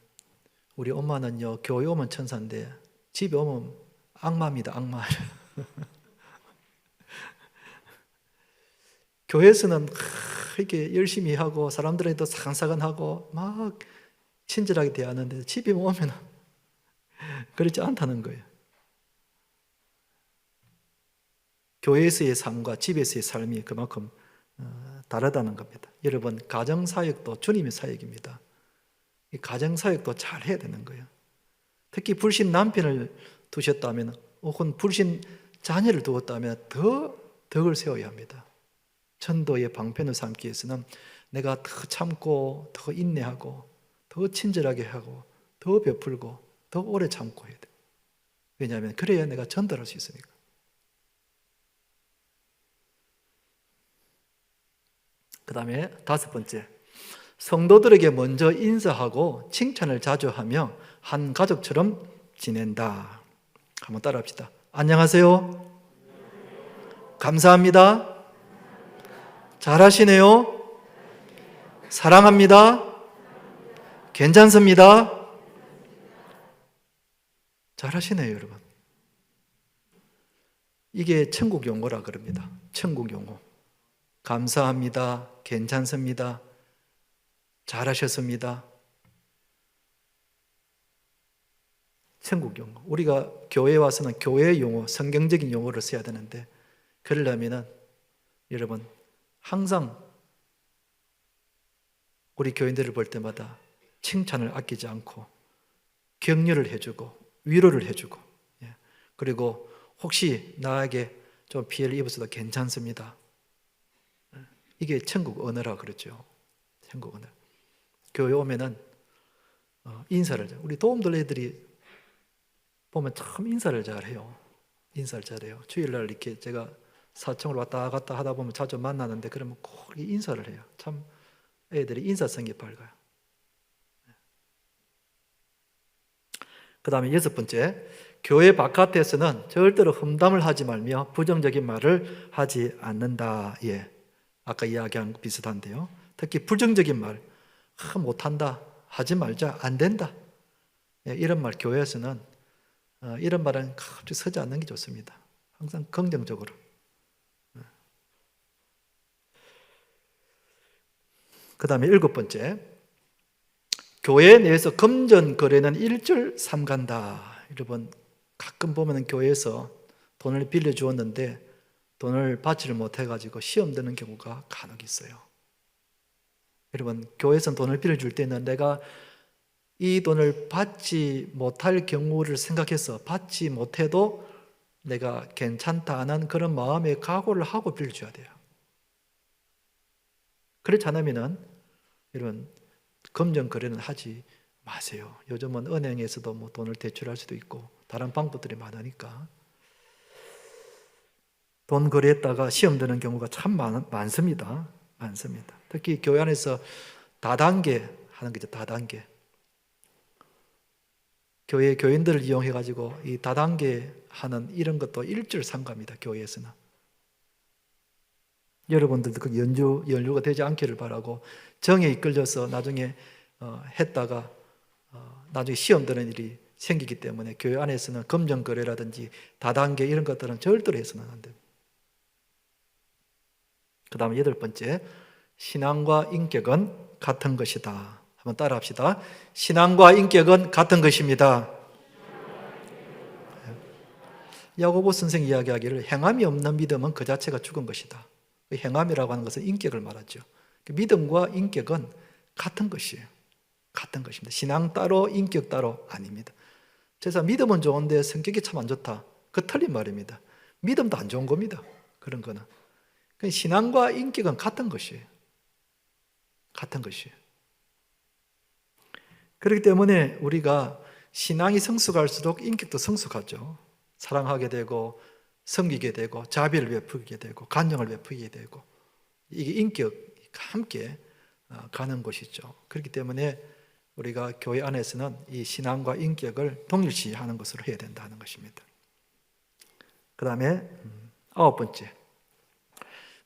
우리 엄마는요 교회 오면 천사인데 집에 오면 악마입니다. 악마. 교회에서는 이렇게 열심히 하고 사람들한테도 사근사근하고 막 친절하게 대하는데 집에 오면 그렇지 않다는 거예요. 교회에서의 삶과 집에서의 삶이 그만큼 다르다는 겁니다. 여러분, 가정사역도 주님의 사역입니다. 이 가정사역도 잘 해야 되는 거예요. 특히 불신 남편을 두셨다면 혹은 불신 자녀를 두었다면 더 덕을 세워야 합니다. 전도의 방편을 삼기 위해서는 내가 더 참고 더 인내하고 더 친절하게 하고 더 베풀고 더 오래 참고 해야 돼요. 왜냐하면 그래야 내가 전달할 수 있으니까. 그 다음에 다섯 번째, 성도들에게 먼저 인사하고 칭찬을 자주 하며 한 가족처럼 지낸다. 한번 따라합시다. 안녕하세요. 감사합니다. 잘하시네요. 사랑합니다. 괜찮습니다. 잘하시네요, 여러분. 이게 천국 용어라 그럽니다. 천국 용어. 감사합니다. 괜찮습니다. 잘하셨습니다. 천국 용어. 우리가 교회에 와서는 교회의 용어, 성경적인 용어를 써야 되는데 그러려면은 여러분 항상 우리 교인들을 볼 때마다 칭찬을 아끼지 않고 격려를 해주고 위로를 해주고, 그리고 혹시 나에게 좀 피해를 입었어도 괜찮습니다. 이게 천국 언어라 그러죠. 천국 언어. 교회 오면은 인사를 우리 도움들 애들이 보면 참 인사를 잘해요. 인사를 잘해요. 주일날 이렇게 제가 사청으로 왔다 갔다 하다 보면 자주 만나는데 그러면 꼭 인사를 해요. 참 애들이 인사성이 밝아요. 그 다음에 여섯 번째, 교회 바깥에서는 절대로 험담을 하지 말며 부정적인 말을 하지 않는다. 아까 이야기한 거 비슷한데요. 특히 부정적인 말, 못한다, 하지 말자, 안 된다, 이런 말 교회에서는 이런 말은 갑자기 서지 않는 게 좋습니다. 항상 긍정적으로. 그 다음에 일곱 번째, 교회 내에서 금전 거래는 일절 삼간다. 여러분 가끔 보면 교회에서 돈을 빌려주었는데 돈을 받지를 못해가지고 시험 드는 경우가 간혹 있어요. 여러분, 교회에서는 돈을 빌려줄 때는 내가 이 돈을 받지 못할 경우를 생각해서 받지 못해도 내가 괜찮다 하는 그런 마음의 각오를 하고 빌려줘야 돼요. 그렇지 않으면은 여러분, 금전 거래는 하지 마세요. 요즘은 은행에서도 뭐 돈을 대출할 수도 있고 다른 방법들이 많으니까. 돈 거래했다가 시험 드는 경우가 참 많습니다. 많습니다. 특히 교회 안에서 다단계 하는 거죠. 다단계. 교회 교인들을 이용해 가지고 이 다단계 하는 이런 것도 일주일상가입니다. 교회에서는. 여러분들도 그 연루가 되지 않기를 바라고 정에 이끌려서 나중에 했다가 나중에 시험 드는 일이 생기기 때문에 교회 안에서는 금전거래라든지 다단계 이런 것들은 절대로 해서는 안 됩니다. 그 다음에 8번째, 신앙과 인격은 같은 것이다. 한번 따라 합시다. 신앙과 인격은 같은 것입니다. 야고보 선생이 이야기하기를 행함이 없는 믿음은 그 자체가 죽은 것이다. 행함이라고 하는 것은 인격을 말하죠. 믿음과 인격은 같은 것이에요. 같은 것입니다. 신앙 따로 인격 따로 아닙니다. 그래서 믿음은 좋은데 성격이 참 안 좋다. 그 틀린 말입니다. 믿음도 안 좋은 겁니다. 그런 거는. 신앙과 인격은 같은 것이에요. 같은 것이에요. 그렇기 때문에 우리가 신앙이 성숙할수록 인격도 성숙하죠. 사랑하게 되고 섬기게 되고 자비를 베푸게 되고 간용을 베푸게 되고 이게 인격이 함께 가는 것이죠. 그렇기 때문에 우리가 교회 안에서는 이 신앙과 인격을 동일시하는 것으로 해야 된다는 것입니다. 그 다음에 9번째,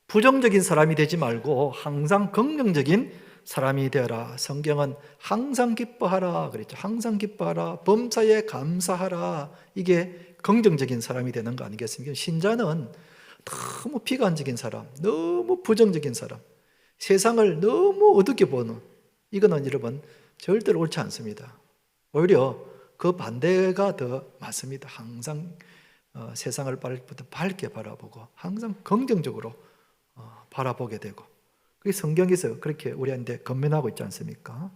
부정적인 사람이 되지 말고 항상 긍정적인 사람이 되어라. 성경은 항상 기뻐하라 그랬죠. 항상 기뻐하라. 범사에 감사하라. 이게 긍정적인 사람이 되는 거 아니겠습니까? 신자는 너무 비관적인 사람, 너무 부정적인 사람, 세상을 너무 어둡게 보는, 이거는 여러분 절대로 옳지 않습니다. 오히려 그 반대가 더 맞습니다. 항상 세상을 밝게 바라보고 항상 긍정적으로 바라보게 되고, 그게 성경에서 그렇게 우리한테 권면하고 있지 않습니까?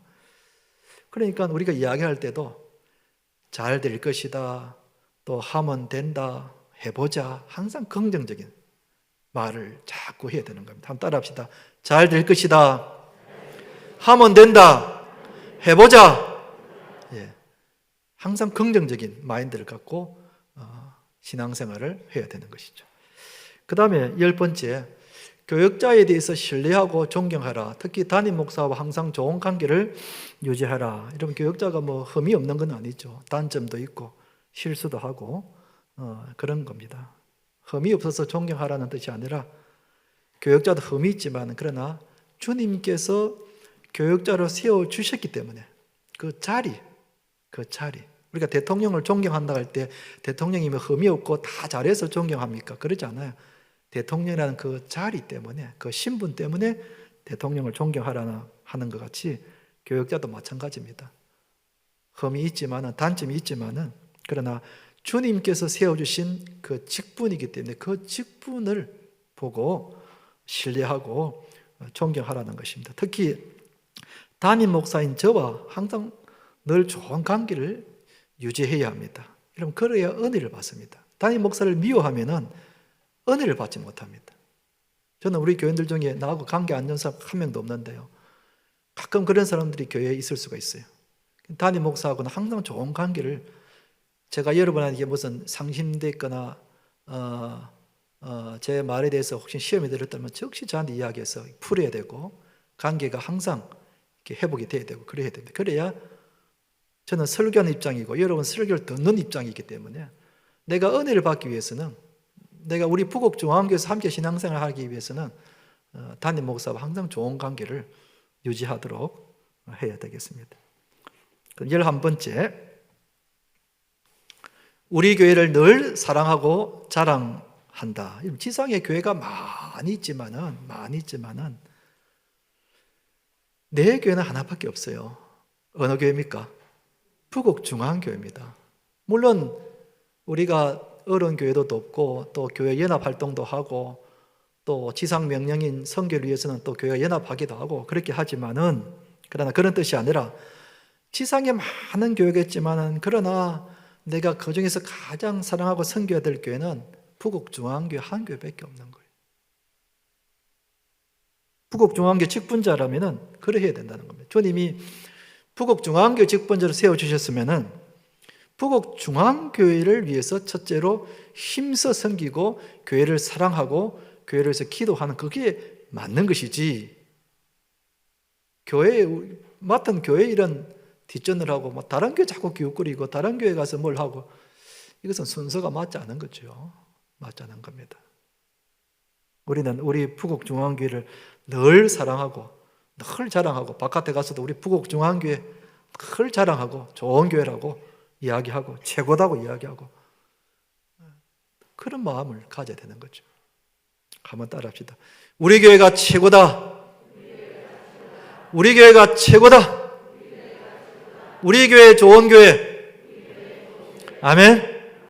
그러니까 우리가 이야기할 때도 잘 될 것이다, 또 하면 된다, 해보자, 항상 긍정적인 말을 자꾸 해야 되는 겁니다. 한번 따라 합시다. 잘 될 것이다, 하면 된다, 해보자. 예. 항상 긍정적인 마인드를 갖고 신앙생활을 해야 되는 것이죠. 그 다음에 10번째, 교역자에 대해서 신뢰하고 존경하라. 특히 담임 목사와 항상 좋은 관계를 유지하라. 여러분, 교역자가 뭐 흠이 없는 건 아니죠. 단점도 있고 실수도 하고 그런 겁니다. 흠이 없어서 존경하라는 뜻이 아니라 교역자도 흠이 있지만 그러나 주님께서 교역자로 세워주셨기 때문에 그 자리 우리가 대통령을 존경한다 할 때 대통령이 흠이 없고 다 잘해서 존경합니까? 그러지 않아요. 대통령이라는 그 자리 때문에, 그 신분 때문에 대통령을 존경하라 하는 것 같이 교역자도 마찬가지입니다. 흠이 있지만은, 단점이 있지만은, 그러나 주님께서 세워주신 그 직분이기 때문에 그 직분을 보고 신뢰하고 존경하라는 것입니다. 특히 담임 목사인 저와 항상 늘 좋은 관계를 유지해야 합니다. 여러분, 그래야 은혜를 받습니다. 담임 목사를 미워하면은 은혜를 받지 못합니다. 저는 우리 교인들 중에 나하고 관계 안 좋은 사람 한 명도 없는데요, 가끔 그런 사람들이 교회에 있을 수가 있어요. 담임 목사하고는 항상 좋은 관계를, 제가 여러분에게 무슨 상심됐거나 제 말에 대해서 혹시 시험에 들었다면 즉시 저한테 이야기해서 풀어야 되고 관계가 항상 이렇게 회복이 돼야 되고 그래야 됩니다. 그래야 저는 설교하는 입장이고 여러분 설교를 듣는 입장이기 때문에 내가 은혜를 받기 위해서는, 내가 우리 부곡중앙교회에서 함께 신앙생활을 하기 위해서는 담임 목사와 항상 좋은 관계를 유지하도록 해야 되겠습니다. 11번째, 우리 교회를 늘 사랑하고 자랑한다. 지상에 교회가 많이 있지만은 내 교회는 하나밖에 없어요. 어느 교회입니까? 부곡중앙교회입니다. 물론 우리가 어려운 교회도 돕고 또 교회 연합 활동도 하고 또 지상 명령인 선교를 위해서는 또 교회가 연합하기도 하고 그렇게 하지만은, 그러나 그런 뜻이 아니라 지상에 많은 교회겠지만은 그러나 내가 그 중에서 가장 사랑하고 섬겨야 될 교회는 부곡중앙교회 한 교회밖에 없는 거예요. 부곡중앙교회 직분자라면은 그래 해야 된다는 겁니다. 주님이 부곡중앙교회 직분자를 세워주셨으면은 부곡중앙교회를 위해서 첫째로 힘써 섬기고 교회를 사랑하고 교회를 위해서 기도하는, 그게 맞는 것이지, 교회 맡은 교회 이런 뒷전을 하고 뭐 다른 교회 자꾸 기웃거리고 다른 교회 가서 뭘 하고, 이것은 순서가 맞지 않은 거죠. 맞지 않은 겁니다. 우리는 우리 부곡중앙교회를 늘 사랑하고 늘 자랑하고, 바깥에 가서도 우리 부곡중앙교회 늘 자랑하고 좋은 교회라고 이야기하고 최고다고 이야기하고, 그런 마음을 가져야 되는 거죠. 한번 따라합시다. 우리 교회가 최고다. 우리 교회가 최고다. 우리 교회 좋은 교회. 아멘.